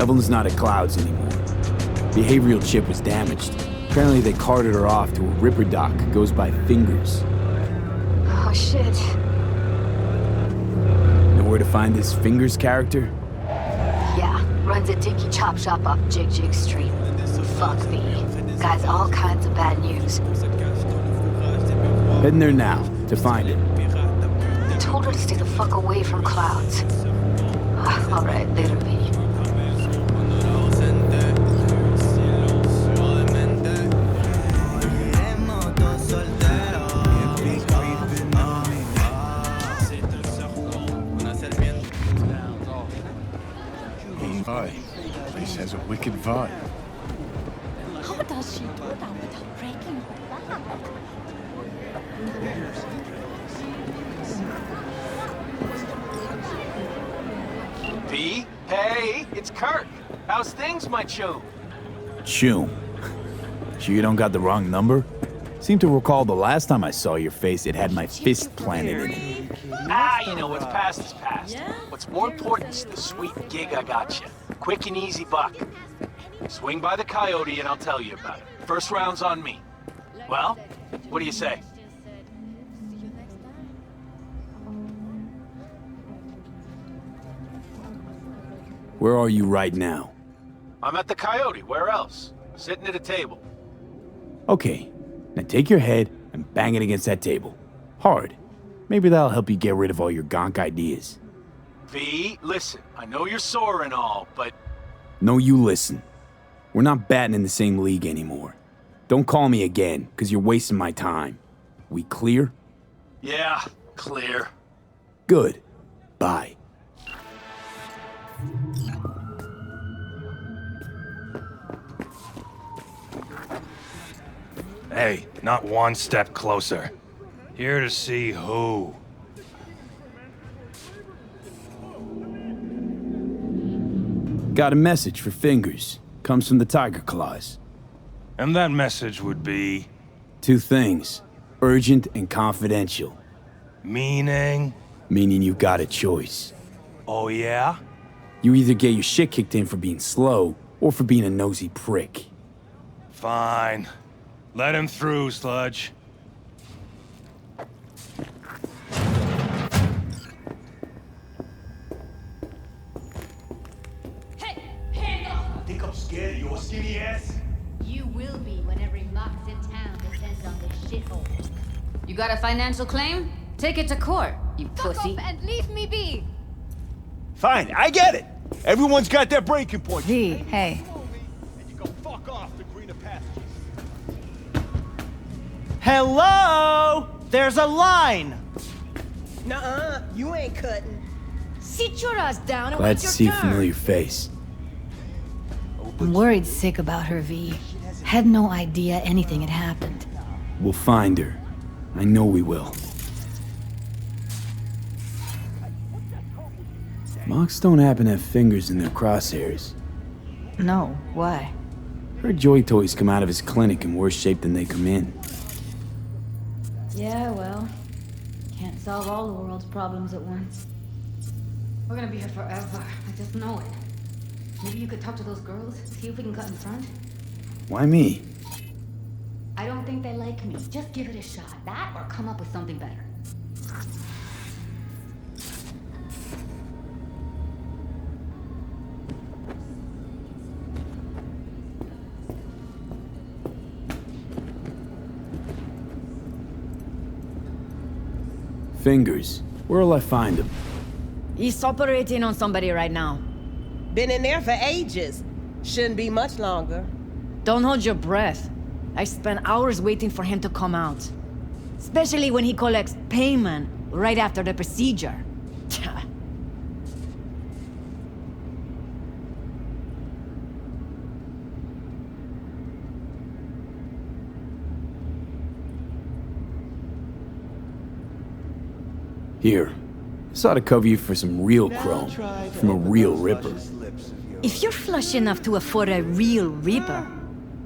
Evelyn's not at Clouds anymore. Behavioral chip was damaged. Apparently they carted her off to a Ripper dock. Goes by Fingers. Oh, shit. Know where to find this Fingers character? Yeah, runs a dinky chop shop off Jig Street. Fuck me. Guy's all kinds of bad news. Heading there now, to find him. I told her to stay the fuck away from Clouds. Alright, later, B. Hi. Place has a wicked vibe. How does she do that without breaking her back? P? Hey, it's Kirk. How's things, my chum? Choom. Sure you don't got the wrong number? Seem to recall the last time I saw your face, it had my fist planted in it. You know, what's past is past. What's more important is the sweet gig I got you. Quick and easy buck. Swing by the Coyote and I'll tell you about it. First round's on me. Well, what do you say? Where are you right now? I'm at the Coyote. Where else? Sitting at a table. Okay, now take your head and bang it against that table. Hard. Maybe that'll help you get rid of all your gonk ideas. V, listen, I know you're sore and all, but... No, you listen. We're not batting in the same league anymore. Don't call me again, because you're wasting my time. We clear? Yeah, clear. Good. Bye. Hey, not one step closer. Here to see who. Got a message for Fingers. Comes from the Tiger Claws. And that message would be... Two things. Urgent and confidential. Meaning? Meaning you got a choice. Oh yeah? You either get your shit kicked in for being slow, or for being a nosy prick. Fine. Let him through, Sludge. Hey, hands off! Think I'm scared of your skinny ass? You will be when every mox in town descends on this shithole. You got a financial claim? Take it to court, you Fuck pussy. off and leave me be! Fine, I get it. Everyone's got their breaking point. V, hey. And you go fuck off the greener pastures. Hello? There's a line! Nuh-uh, you ain't cutting. Sit your ass down and Glad wait to your see a turn. familiar face. I'm worried sick about her, V. Had no idea anything had happened. We'll find her. I know we will. Mox don't happen to have fingers in their crosshairs. No, why? Heard Joy Toys come out of his clinic in worse shape than they come in. Yeah, well, can't solve all the world's problems at once. We're gonna be here forever. I just know it. Maybe you could talk to those girls, see if we can cut in front? Why me? I don't think they like me. Just give it a shot. That or come up with something better. Fingers. Where'll I find him? He's operating on somebody right now. Been in there for ages. Shouldn't be much longer. Don't hold your breath. I spent hours waiting for him to come out. Especially when he collects payment right after the procedure. Here. This ought to cover you for some real chrome. From a real Ripper. If you're flush enough to afford a real Reaper,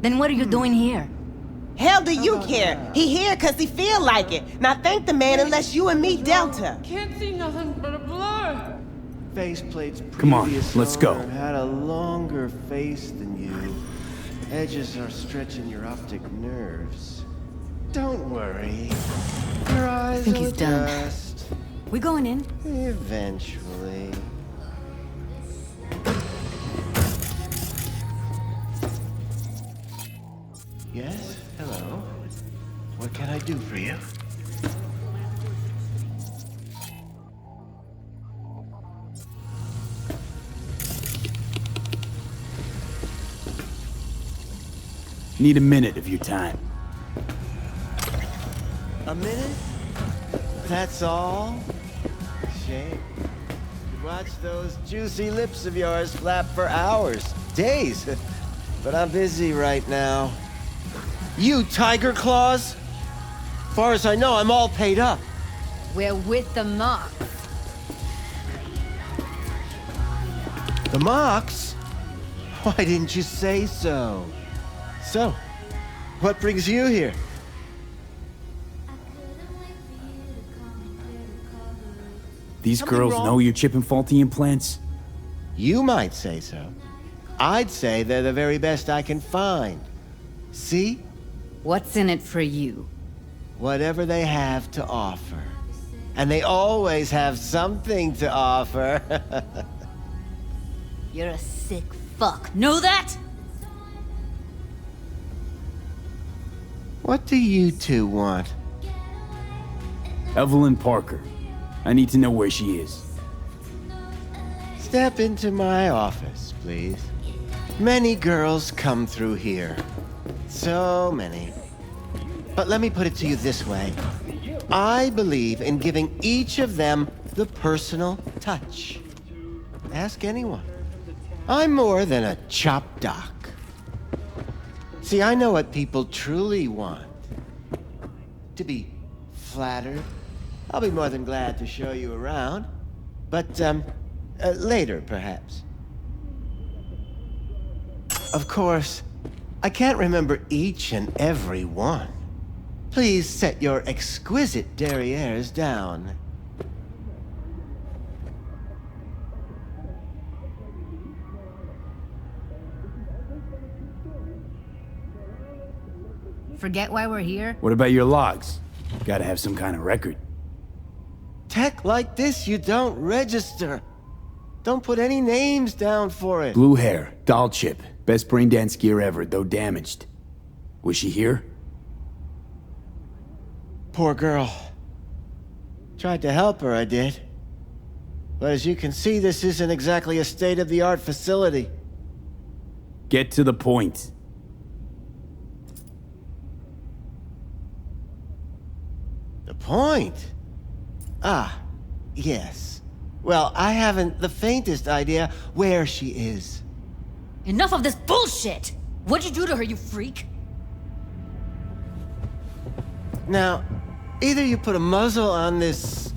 then what are you doing here? Hell do you care? He here cause he feel like it. Now thank the man unless you and me dealt her. Can't see nothing but a blur. Faceplate's Come on, previous let's go. owner had a longer face than you. Edges are stretching your optic nerves. Don't worry. Your eyes I think will he's done. adjust. We going in? Eventually. Yes? Hello? What can I do for you? Need a minute of your time. A minute? That's all? Shame. Could watch those juicy lips of yours flap for hours, days. But I'm busy right now. You tiger claws? Far as I know, I'm all paid up. We're with the mock. The Mox? Why didn't you say so? So, what brings you here? These Something girls wrong? know you're chipping faulty implants? You might say so. I'd say they're the very best I can find. See? What's in it for you? Whatever they have to offer. And they always have something to offer. You're a sick fuck. Know that? What do you two want? Evelyn Parker. I need to know where she is. Step into my office, please. Many girls come through here. So many. But let me put it to you this way. I believe in giving each of them the personal touch. Ask anyone. I'm more than a chop doc. See, I know what people truly want. To be flattered. I'll be more than glad to show you around. But, later, perhaps. Of course, I can't remember each and every one. Please set your exquisite derrieres down. Forget why we're here? What about your logs? Gotta have some kind of record. Tech like this, you don't register. Don't put any names down for it. Blue hair, doll chip, best brain dance gear ever, though damaged. Was she here? Poor girl. Tried to help her, I did. But as you can see, this isn't exactly a state-of-the-art facility. Get to the point. The point? Ah, yes. Well, I haven't the faintest idea where she is. Enough of this bullshit! What'd you do to her, you freak? Now, either you put a muzzle on this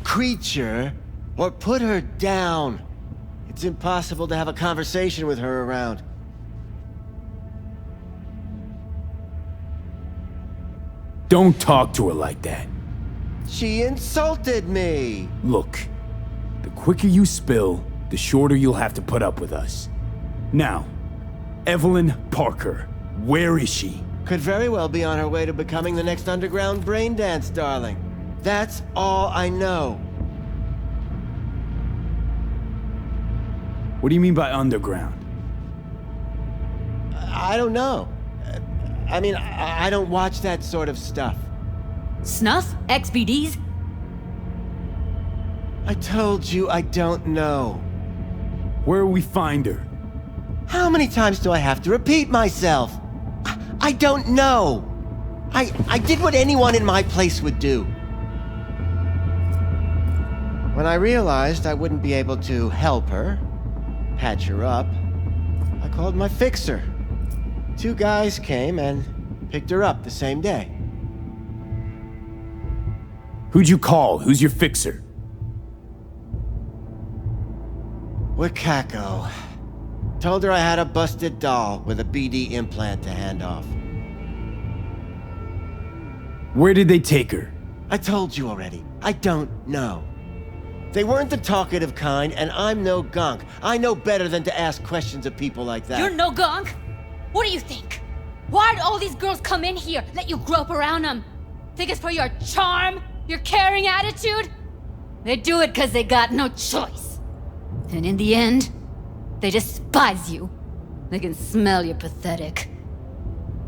creature, or put her down. It's impossible to have a conversation with her around. Don't talk to her like that. She insulted me! Look, the quicker you spill, the shorter you'll have to put up with us. Now, Evelyn Parker, where is she? Could very well be on her way to becoming the next underground brain dance darling. That's all I know. What do you mean by underground? I don't know. I mean, I don't watch that sort of stuff. Snuff? XBDs? I told you I don't know. Where will we find her? How many times do I have to repeat myself? I don't know. I did what anyone in my place would do. When I realized I wouldn't be able to help her, patch her up, I called my fixer. 2 guys came and picked her up the same day. Who'd you call? Who's your fixer? Wakako. Told her I had a busted doll with a BD implant to hand off. Where did they take her? I told you already. I don't know. They weren't the talkative kind, and I'm no gunk. I know better than to ask questions of people like that. You're no gunk? What do you think? Why'd all these girls come in here, let you grope around them? Think it's for your charm? Your caring attitude? They do it because they got no choice. And in the end, they despise you. They can smell you're pathetic.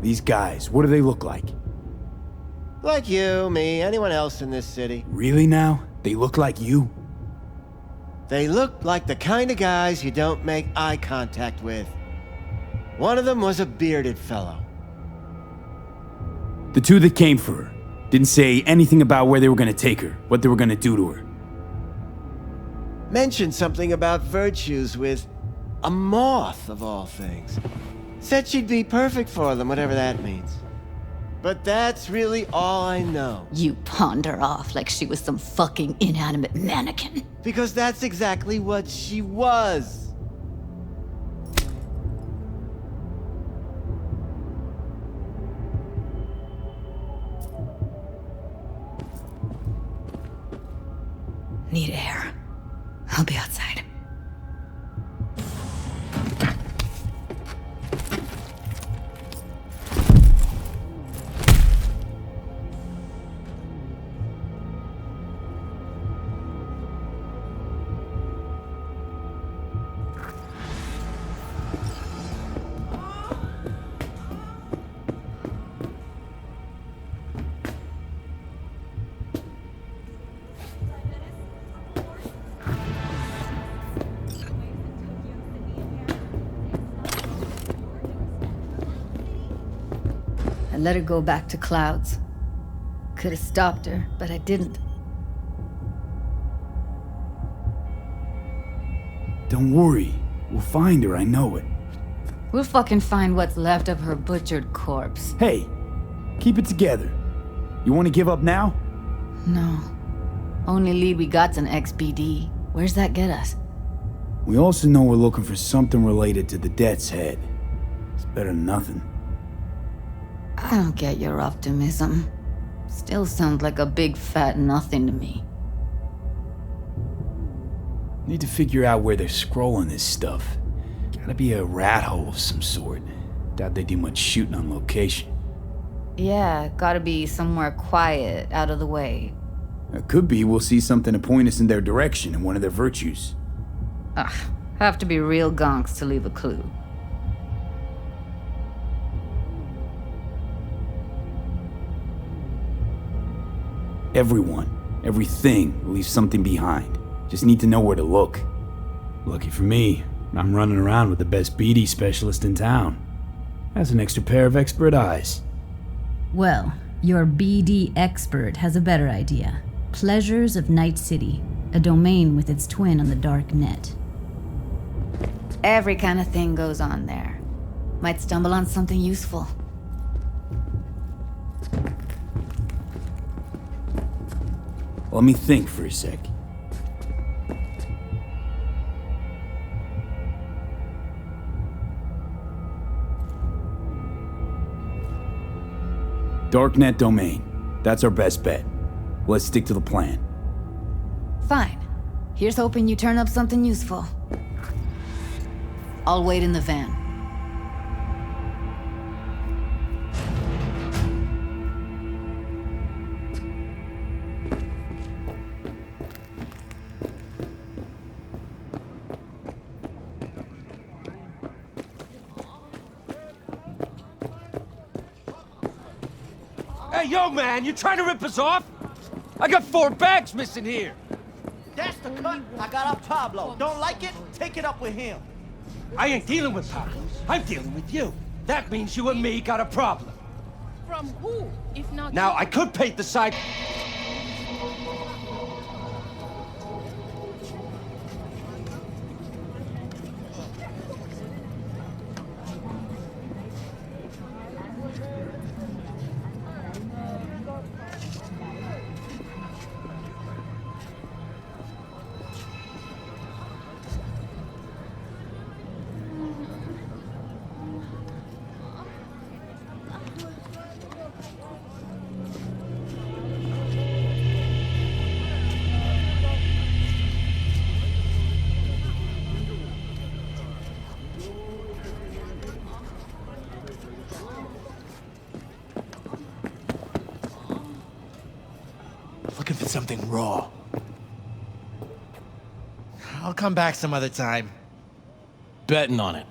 These guys, what do they look like? Like you, me, anyone else in this city. Really now? They look like you? They look like the kind of guys you don't make eye contact with. One of them was a bearded fellow. The two that came for her didn't say anything about where they were gonna take her, what they were gonna do to her. Mentioned something about virtues with a moth, of all things. Said she'd be perfect for them, whatever that means. But that's really all I know. You pawned her off like she was some fucking inanimate mannequin. Because that's exactly what she was. Need air. I'll be outside. I let her go back to Clouds. Could have stopped her, but I didn't. Don't worry. We'll find her, I know it. We'll fucking find what's left of her butchered corpse. Hey, keep it together. You want to give up now? No. Only lead we got's an XBD. Where's that get us? We also know we're looking for something related to the Death's Head. It's better than nothing. I don't get your optimism. Still sounds like a big fat nothing to me. Need to figure out where they're scrolling this stuff. Gotta be a rat hole of some sort. Doubt they do much shooting on location. Yeah, gotta be somewhere quiet, out of the way. It could be we'll see something to point us in their direction in one of their virtues. Ugh, have to be real gonks to leave a clue. Everyone, everything leaves something behind. Just need to know where to look. Lucky for me, I'm running around with the best BD specialist in town. Has an extra pair of expert eyes. Well, your BD expert has a better idea. Pleasures of Night City, a domain with its twin on the dark net. Every kind of thing goes on there. Might stumble on something useful. Let me think for a sec. Darknet domain. That's our best bet. Let's stick to the plan. Fine. Here's hoping you turn up something useful. I'll wait in the van. Hey, yo, man, you trying to rip us off? I got 4 bags missing here. That's the cut. I got up Pablo. Don't like it? Take it up with him. I ain't dealing with Pablo. I'm dealing with you. That means you and me got a problem. From who, if not... Now, I could paint the side... Looking for something raw. I'll come back some other time. Betting on it.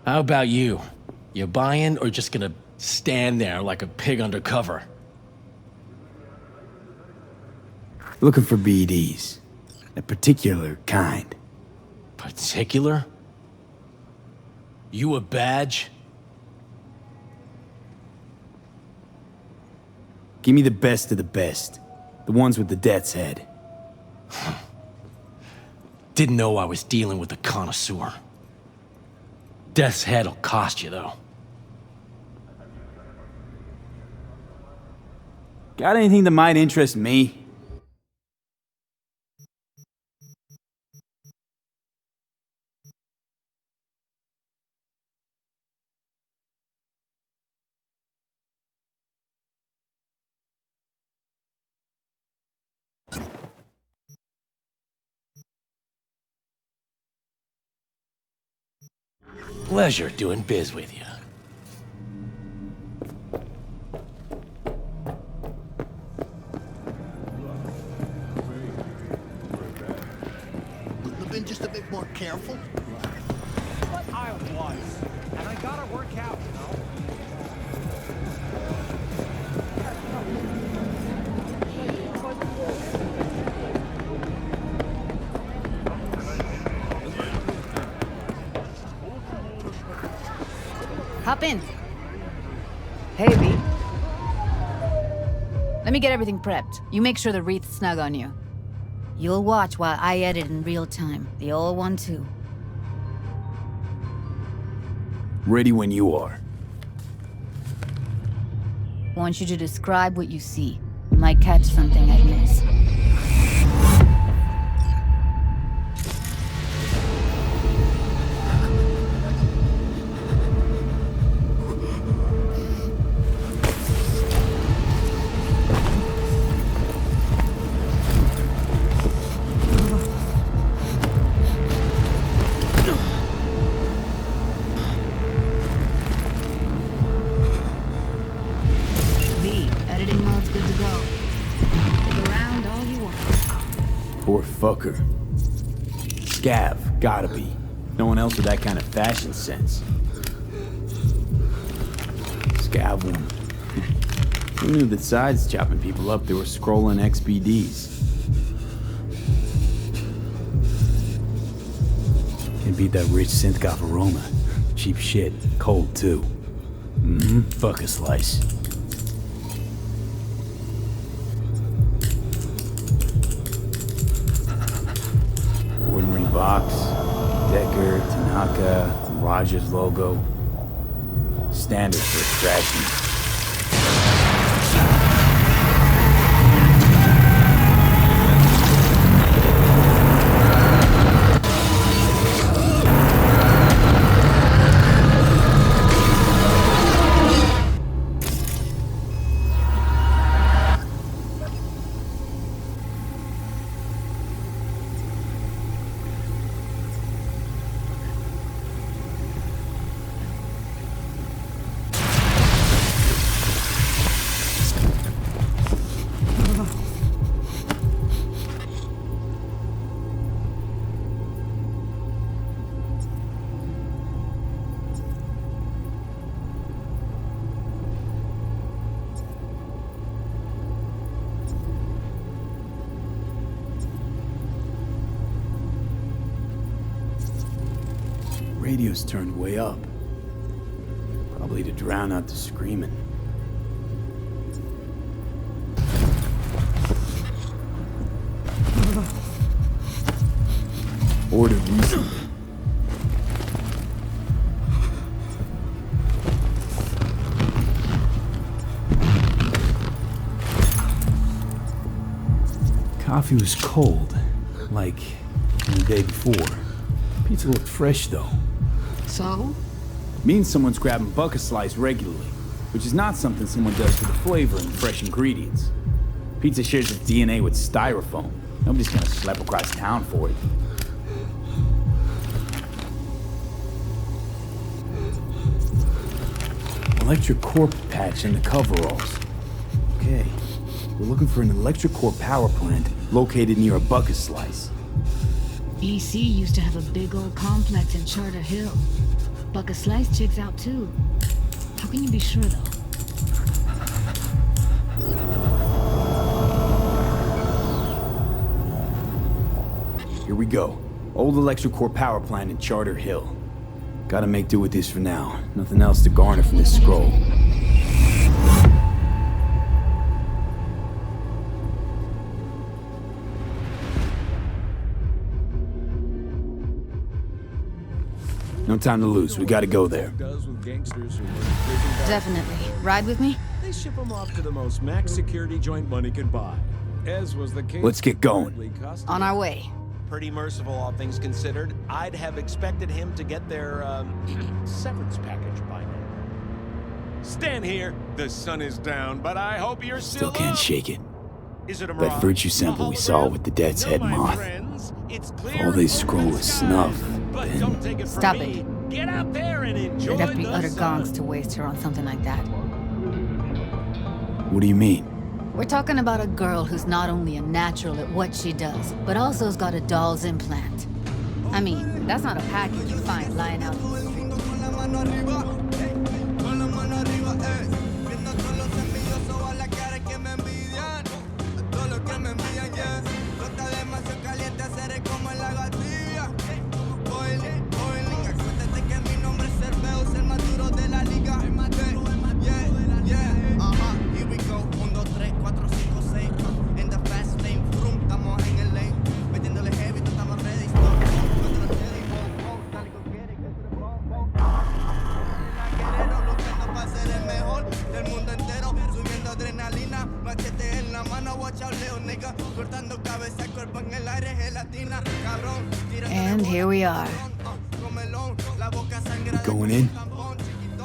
How about you? You buying or just gonna stand there like a pig undercover? Looking for BDs. A particular kind. Particular? You a badge? Give me the best of the best. The ones with the death's head. Didn't know I was dealing with a connoisseur. Death's head'll cost you, though. Got anything that might interest me? Pleasure doing biz with you. Wouldn't have been just a bit more careful? But I was. And I gotta work out, you know? Hop in. Hey, V. Let me get everything prepped. You make sure the wreath's snug on you. You'll watch while I edit in real time. The old one, too. Ready when you are. Want you to describe what you see. You might catch something I'd miss. Poor fucker. Scav, gotta be. No one else with that kind of fashion sense. Scav one. Who knew that sides chopping people up, they were scrolling XBDs? Can't beat that rich synth-goth aroma. Cheap shit. Cold, too. Fuck a slice. Ordinary box. Decker, Tanaka, Rogers logo. Standard for extraction. Radio's turned way up. Probably to drown out the screaming. Ordered recently. Coffee was cold, like the day before. Pizza looked fresh though. So? Means someone's grabbing bucket slice regularly, which is not something someone does for the flavor and fresh ingredients. Pizza shares its DNA with styrofoam. Nobody's gonna schlep across town for it. Well, electric core patch in the coveralls. Okay, we're looking for an electric core power plant located near a bucket slice. EC used to have a big old complex in Charter Hill. Bucket Slice checks out too. How can you be sure though? Here we go. Old electric core power plant in Charter Hill. Gotta make do with this for now. Nothing else to garner from this scroll. No time to lose. We gotta go there. Definitely. Ride with me? They ship them off to the most max security joint money can buy. As was the case. Let's get going. On our way. Pretty merciful, all things considered. I'd have expected him to get their, severance package by now. Stand here. The sun is down, but I hope you're Still can't shake it. Is it a That virtue sample we saw with the Death's Head moth. If all they scroll is snuff, then... Stop it. Get out there and enjoy They'd have to be the utter sun. gongs to waste her on something like that. What do you mean? We're talking about a girl who's not only a natural at what she does, but also has got a doll's implant. I mean, that's not a package you find lying out in the street. And here we are. We going in?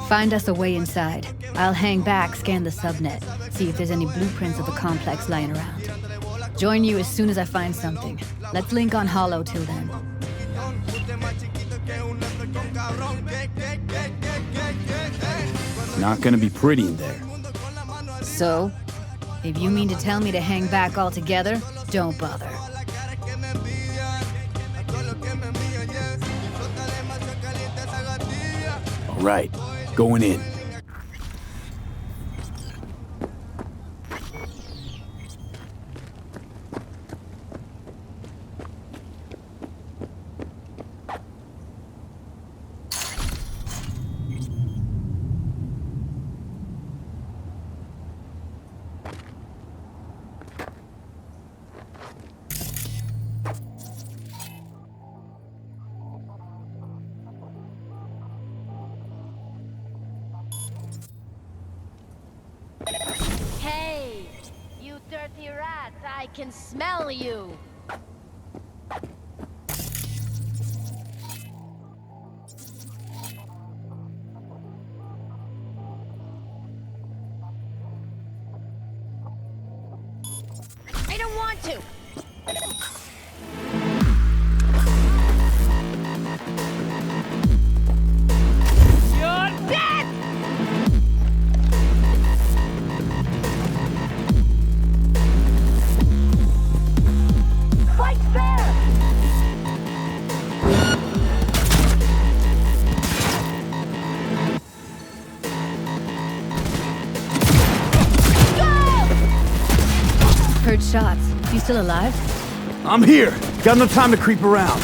Find us a way inside. I'll hang back, scan the subnet, see if there's any blueprints of the complex lying around. Join you as soon as I find something. Let's link on Hollow till then. Not gonna be pretty in there. So, if you mean to tell me to hang back altogether, don't bother. All right, going in. Hey, you dirty rats, I can smell you. I don't want to. You're dead! Fight fair! Heard shots. You still alive? I'm here! Got no time to creep around.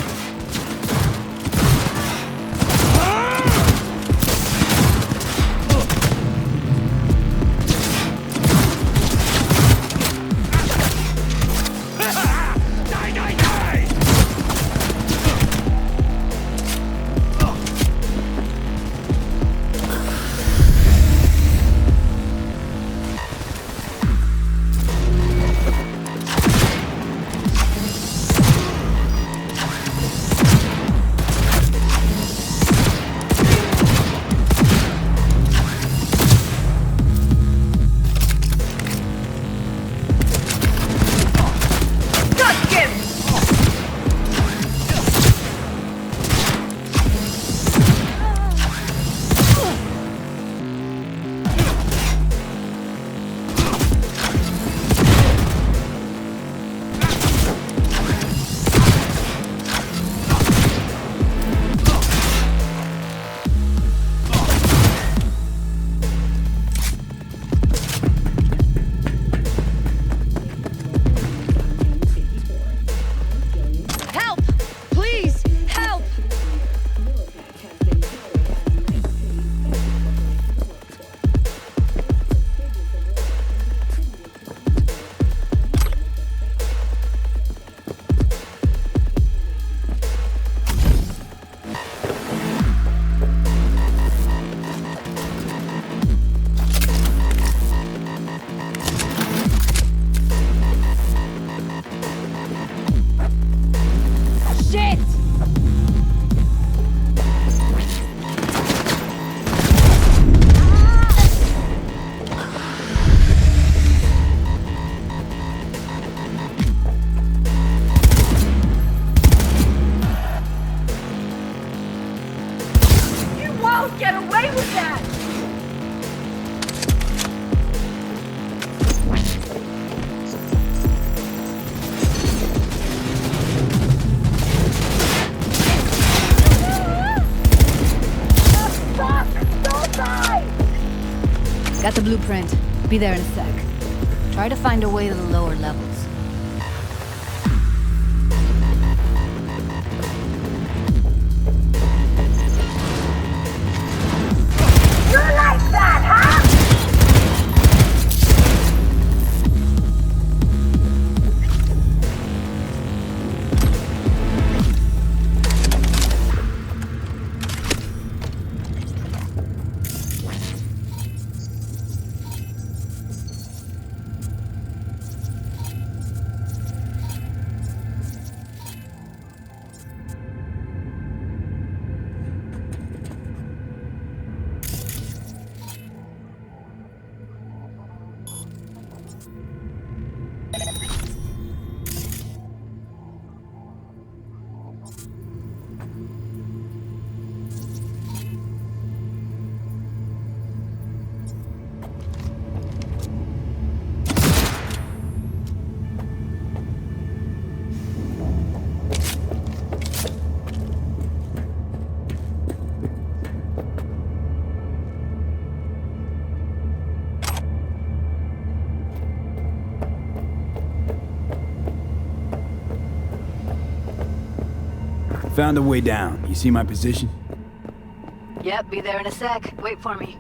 Got the blueprint. Be there in a sec. Try to find a way to the lower levels. You like that, huh? Found a way down. You see my position? Yep, be there in a sec. Wait for me.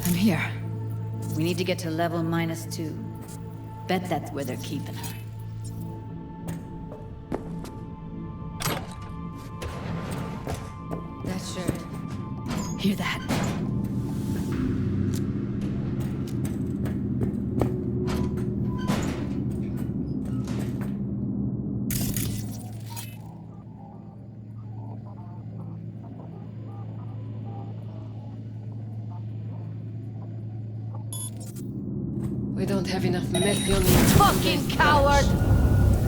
I'm here. We need to get to level -2. Bet that's where they're keeping her. That sure. Hear that? We don't have enough meth on Fucking coward!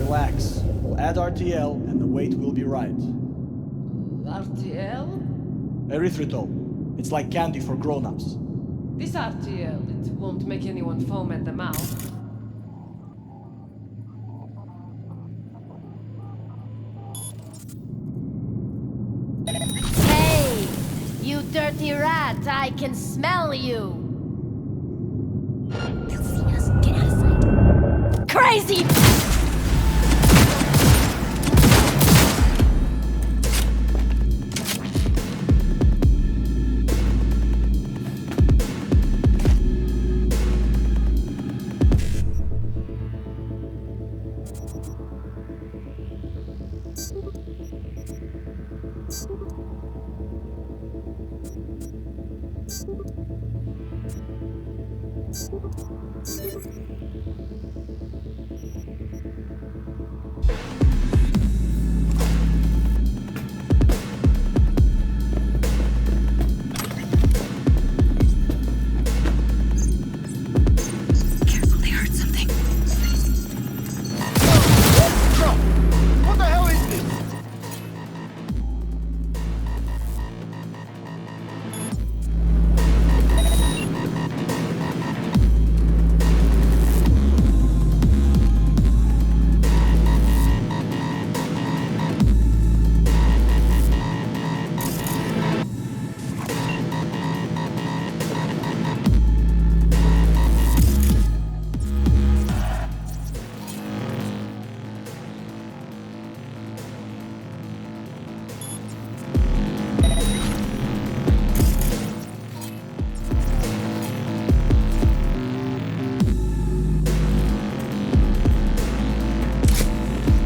Relax. We'll add RTL and the weight will be right. RTL? Erythritol. It's like candy for grown-ups. This RTL, it won't make anyone foam at the mouth. Hey! You dirty rat, I can smell you! Crazy!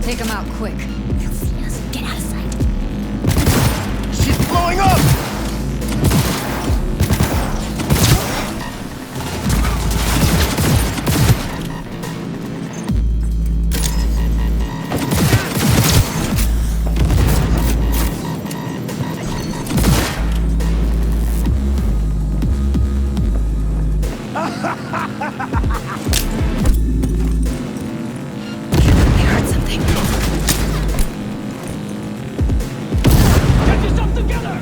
Take him out quick. They'll see us. Get out of sight. She's blowing up! Get yourself together!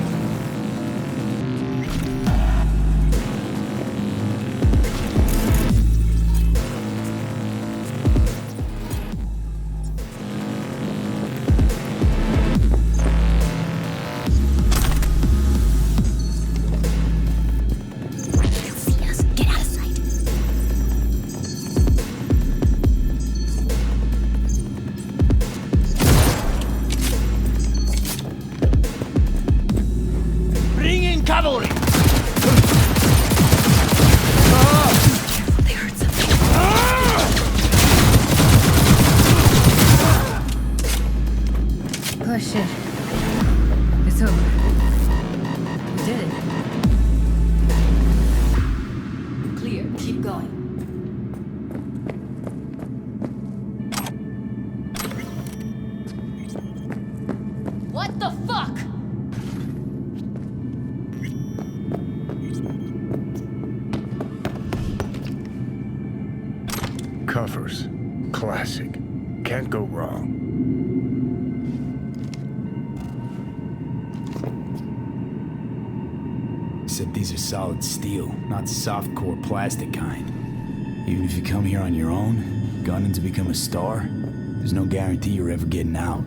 Cuffers. Classic. Can't go wrong. Except these are solid steel, not soft-core plastic kind. Even if you come here on your own, gunning to become a star, there's no guarantee you're ever getting out.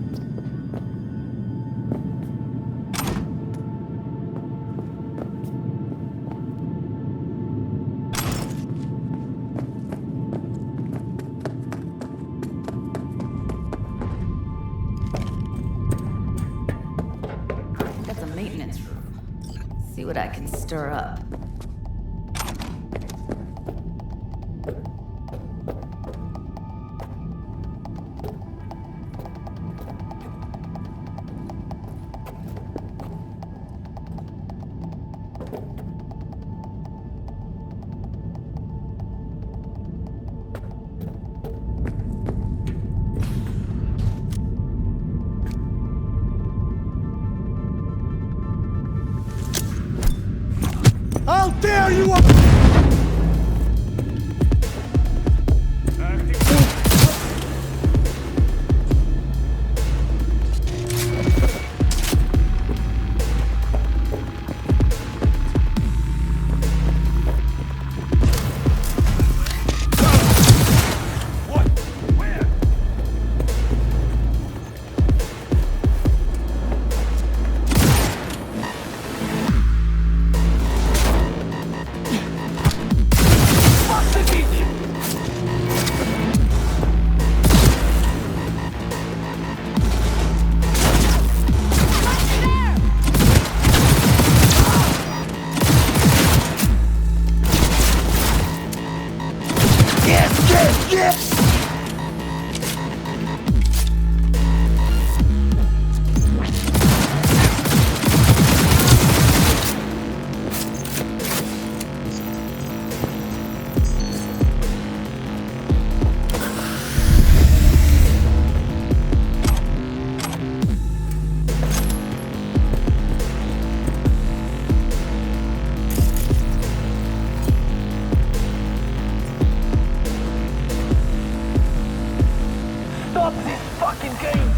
That's a maintenance room. See what I can stir up. How dare you! Stop this fucking game!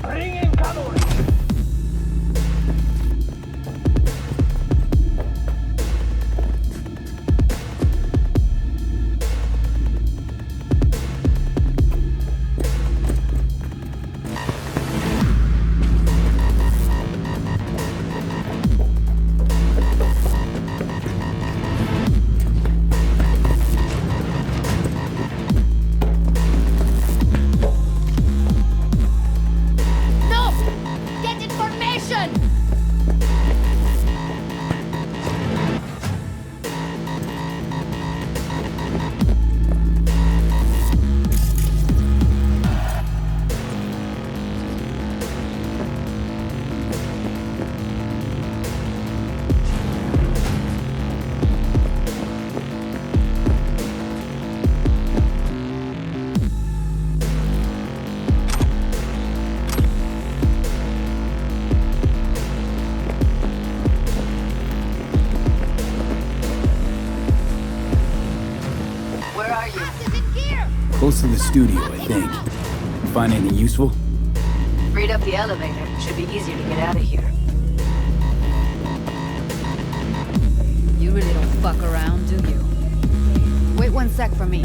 Bring in cavalry! Close to the studio, I think. Find anything useful? Read up the elevator. Should be easier to get out of here. You really don't fuck around, do you? Wait 1 sec for me.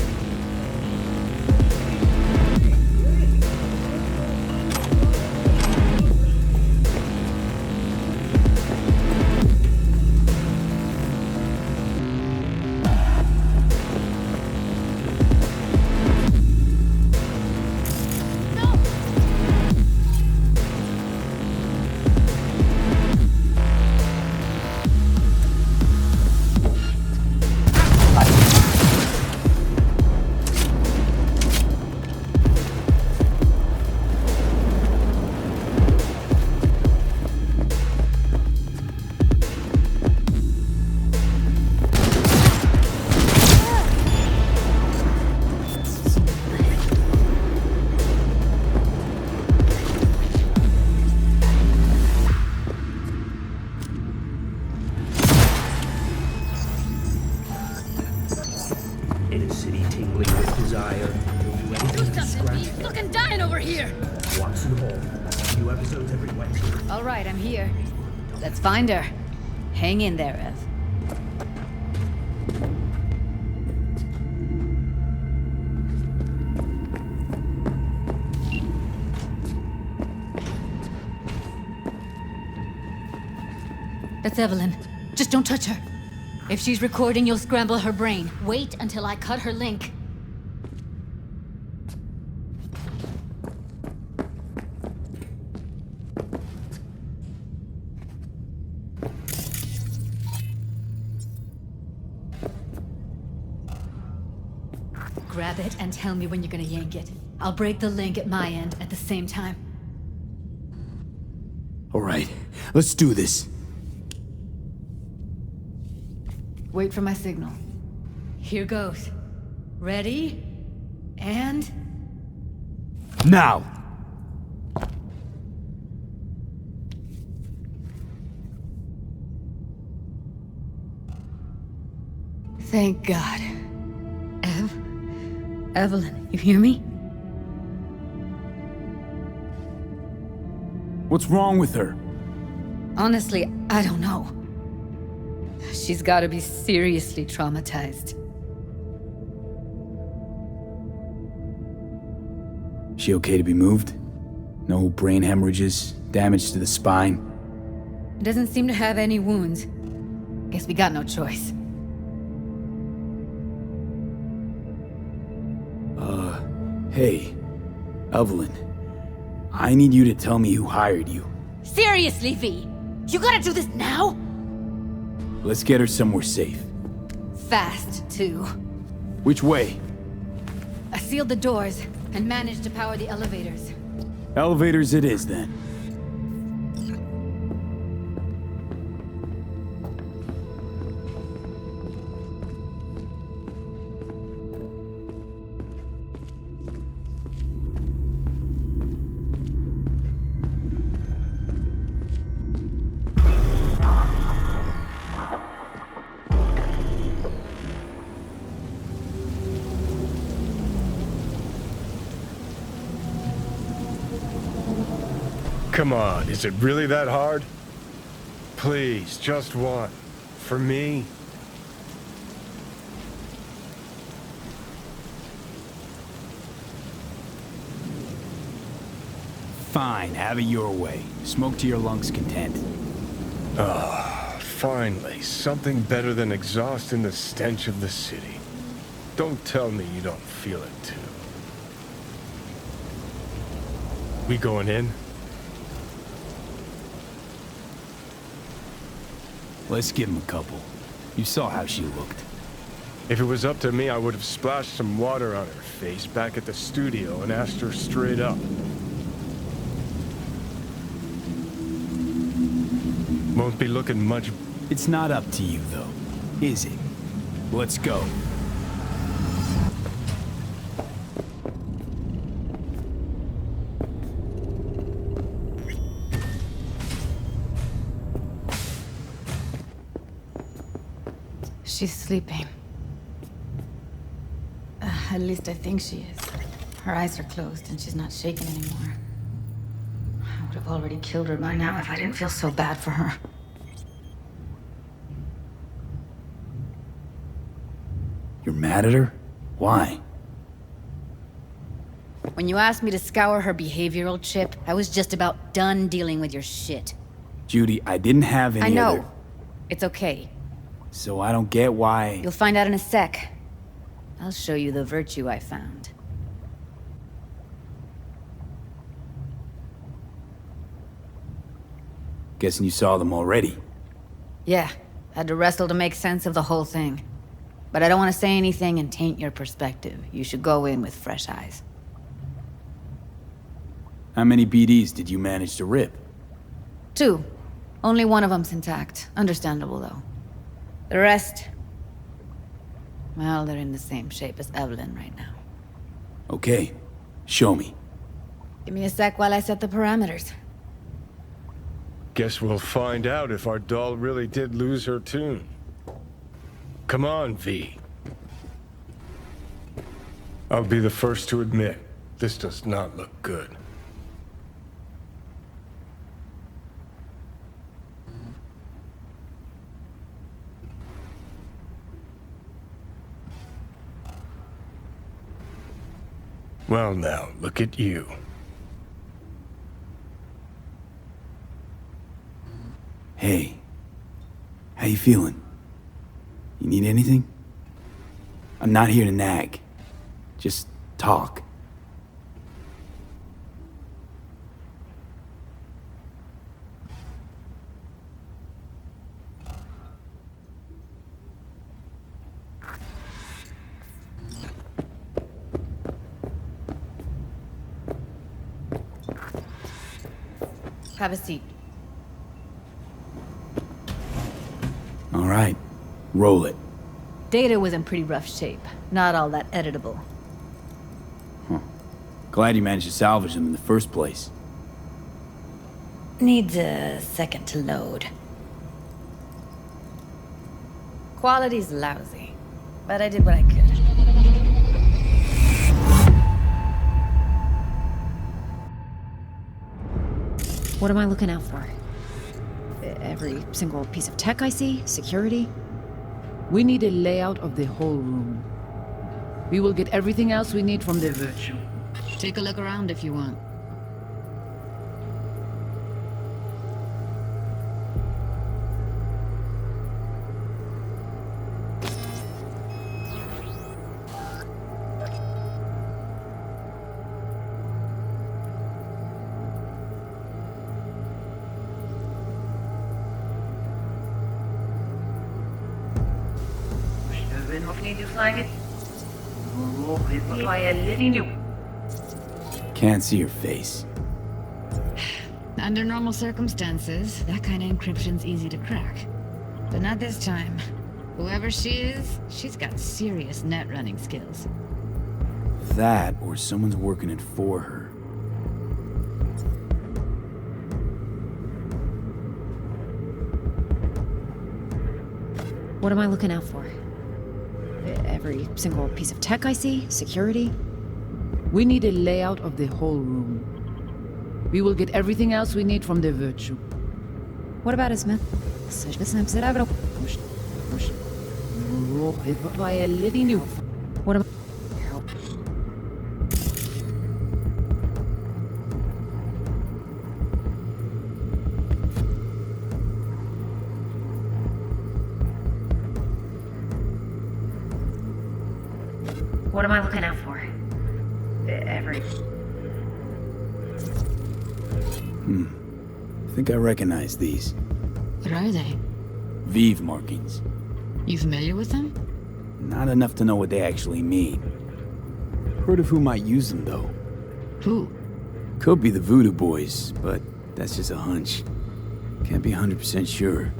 Alright, I'm here. Let's find her. Hang in there, Ev. That's Evelyn. Just don't touch her. If she's recording, you'll scramble her brain. Wait until I cut her link. Grab it and tell me when you're gonna yank it. I'll break the link at my end at the same time. Alright, let's do this. Wait for my signal. Here goes. Ready? And... now! Thank God. Evelyn, you hear me? What's wrong with her? Honestly, I don't know. She's gotta be seriously traumatized. She okay to be moved? No brain hemorrhages, damage to the spine? Doesn't seem to have any wounds. Guess we got no choice. Hey, Evelyn. I need you to tell me who hired you. Seriously, V? You gotta do this now? Let's get her somewhere safe. Fast, too. Which way? I sealed the doors and managed to power the elevators. Elevators it is, then. Come on, is it really that hard? Please, just one. For me? Fine, have it your way. Smoke to your lungs' content. Ah, finally, something better than exhaust in the stench of the city. Don't tell me you don't feel it too. We going in? Let's give him a couple. You saw how she looked. If it was up to me, I would have splashed some water on her face back at the studio and asked her straight up. Won't be looking much... It's not up to you, though, is it? Let's go. She's sleeping. At least I think she is. Her eyes are closed and she's not shaking anymore. I would have already killed her by now if I didn't feel so bad for her. You're mad at her? Why? When you asked me to scour her behavioral chip, I was just about done dealing with your shit. Judy, I didn't have any I know. other... It's okay. So I don't get why... You'll find out in a sec. I'll show you the virtue I found. Guessing you saw them already. Yeah, had to wrestle to make sense of the whole thing. But I don't want to say anything and taint your perspective. You should go in with fresh eyes. How many BDs did you manage to rip? 2. Only one of them's intact. Understandable, though. The rest... well, they're in the same shape as Evelyn right now. Okay. Show me. Give me a sec while I set the parameters. Guess we'll find out if our doll really did lose her tune. Come on, V. I'll be the first to admit, this does not look good. Well now, look at you. Hey. How you feeling? You need anything? I'm not here to nag. Just talk. Have a seat. All right. Roll it. Data was in pretty rough shape. Not all that editable. Huh. Glad you managed to salvage them in the first place. Needs a second to load. Quality's lousy, but I did what I could. What am I looking out for? Every single piece of tech I see? Security? We need a layout of the whole room. We will get everything else we need from the virtue. Take a look around if you want. Can't see your face. Under normal circumstances, that kind of encryption's easy to crack. But not this time. Whoever she is, she's got serious net running skills. That, or someone's working it for her. What am I looking out for? Every single piece of tech I see? Security? We need a layout of the whole room. We will get everything else we need from the virtue. What about Smith? What am What am I looking out for? Every... I think I recognize these. What are they? Vive markings. You familiar with them? Not enough to know what they actually mean. Heard of who might use them, though. Who? Could be the Voodoo Boys, but that's just a hunch. Can't be 100% sure.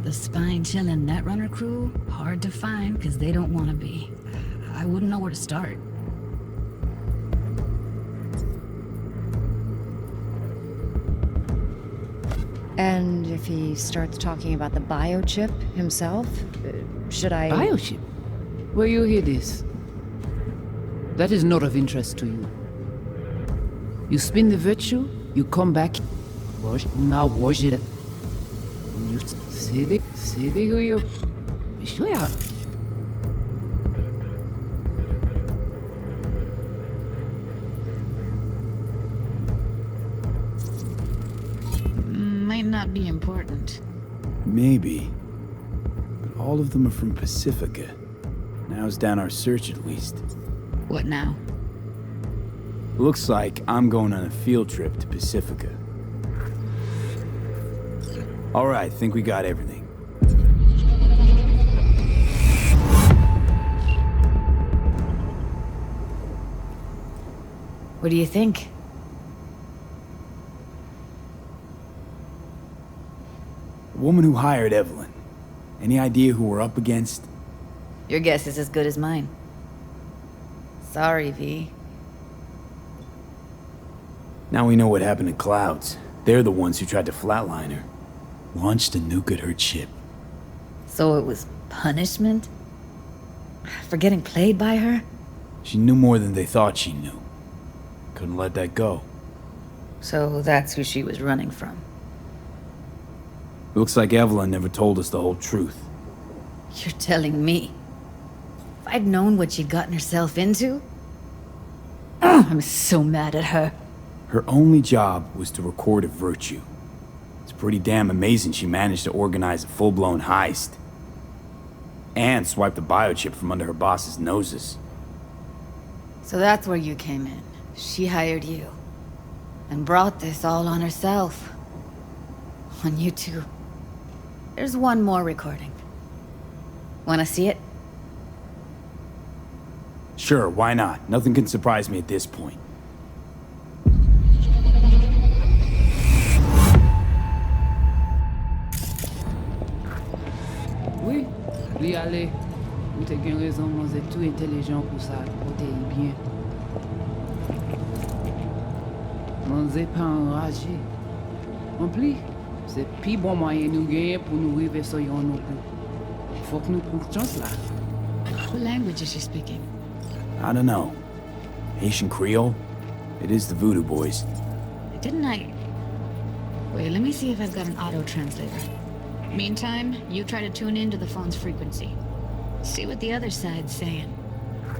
The spine-chilling Netrunner crew? Hard to find, because they don't want to be. I wouldn't know where to start. And if he starts talking about the biochip himself, should I... Biochip? Where you hear this? That is not of interest to you. You spin the virtue, you come back. Now wash it. You see who you. Sure. Might not be important. Maybe. But all of them are from Pacifica. Now's down our search at least. What now? Looks like I'm going on a field trip to Pacifica. Alright, think we got everything. What do you think? The woman who hired Evelyn. Any idea who we're up against? Your guess is as good as mine. Sorry, V. Now we know what happened to Clouds. They're the ones who tried to flatline her. Launched a nuke at her ship. So it was punishment? For getting played by her? She knew more than they thought she knew. Couldn't let that go. So that's who she was running from. Looks like Evelyn never told us the whole truth. You're telling me? If I'd known what she'd gotten herself into? I'm so mad at her. Her only job was to record a virtue. It's pretty damn amazing she managed to organize a full-blown heist. And swipe the biochip from under her boss's noses. So that's where you came in. She hired you. And brought this all on herself. On you two. There's one more recording. Wanna see it? Sure, why not? Nothing can surprise me at this point. Oui, oui, allez. Vous avez bien raison, vous êtes tout intelligent pour ça, pour t'aider bien. Vous n'êtes pas enragé. En plus, c'est le plus bon moyen nous gagner pour nous arriver sur nos coups. Faut que nous prenions chance là. What language is she speaking? I don't know. Haitian Creole? It is the Voodoo Boys. Didn't I... Wait, let me see if I've got an auto-translator. Meantime, you try to tune into the phone's frequency. See what the other side's saying.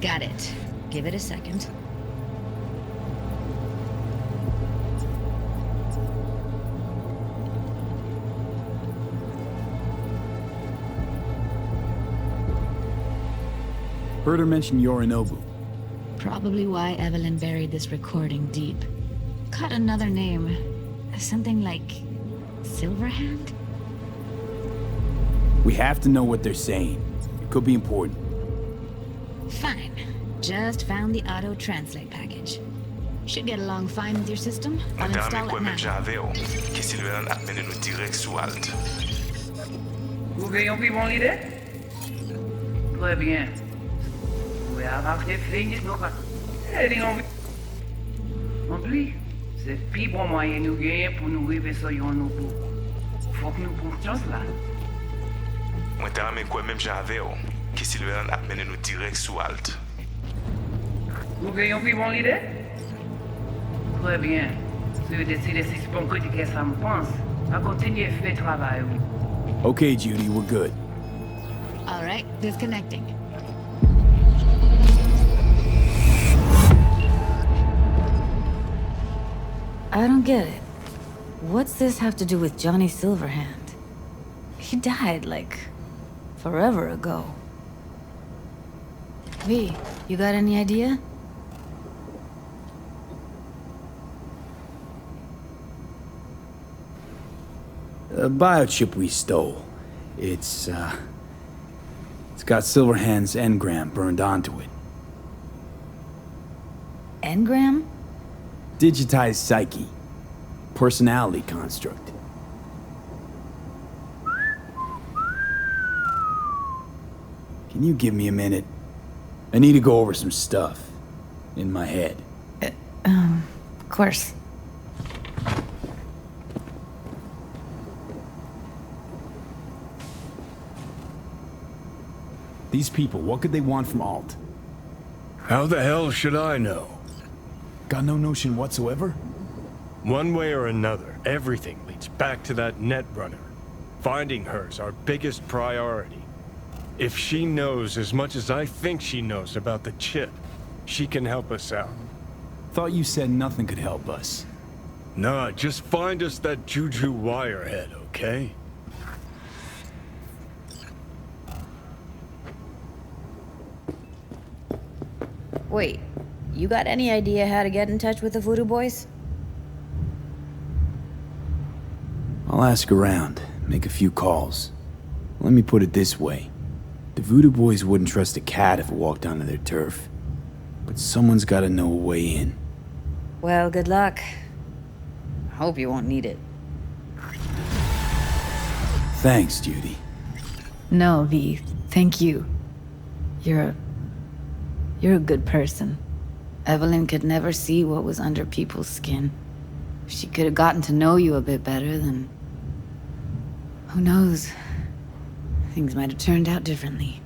Got it. Give it a second. Heard her mention Yorinobu. Probably why Evelyn buried this recording deep. Caught another name. Something like... Silverhand? We have to know what they're saying. It could be important. Fine. Just found the auto-translate package. Should get along fine with your system. I'll install it now. Vous gagnez plus bon l'idée? Très bien. Vous avez fini de nous faire. En plus, c'est le plus bon moyen de nous gagner pour nous arriver sur nos bouts. Faut que nous prenions chance là. Moi, t'as amené quoi même j'avais, que Sylvain a mené nous direct sous Alt. Vous gagnez plus bon l'idée? Très bien. Si vous décidez si c'est bon que ça me pense, à continuer à faire le travail. Okay, Judy, we're good. All right, disconnecting. I don't get it. What's this have to do with Johnny Silverhand? He died, like, forever ago. V, you got any idea? The biochip we stole. It's got Silverhand's engram burned onto it. Engram? Digitized psyche. Personality construct. Can you give me a minute? I need to go over some stuff. In my head. Of course. These people, what could they want from Alt? How the hell should I know? Got no notion whatsoever? One way or another, everything leads back to that netrunner. Finding her's our biggest priority. If she knows as much as I think she knows about the chip, she can help us out. Thought you said nothing could help us. Nah, just find us that Juju wirehead, okay? Wait, you got any idea how to get in touch with the Voodoo Boys? I'll ask around, make a few calls. Let me put it this way. The Voodoo Boys wouldn't trust a cat if it walked onto their turf. But someone's gotta know a way in. Well, good luck. Hope you won't need it. Thanks, Judy. No, V. Thank you. You're a good person. Evelyn could never see what was under people's skin. If she could have gotten to know you a bit better, then... who knows? Things might have turned out differently.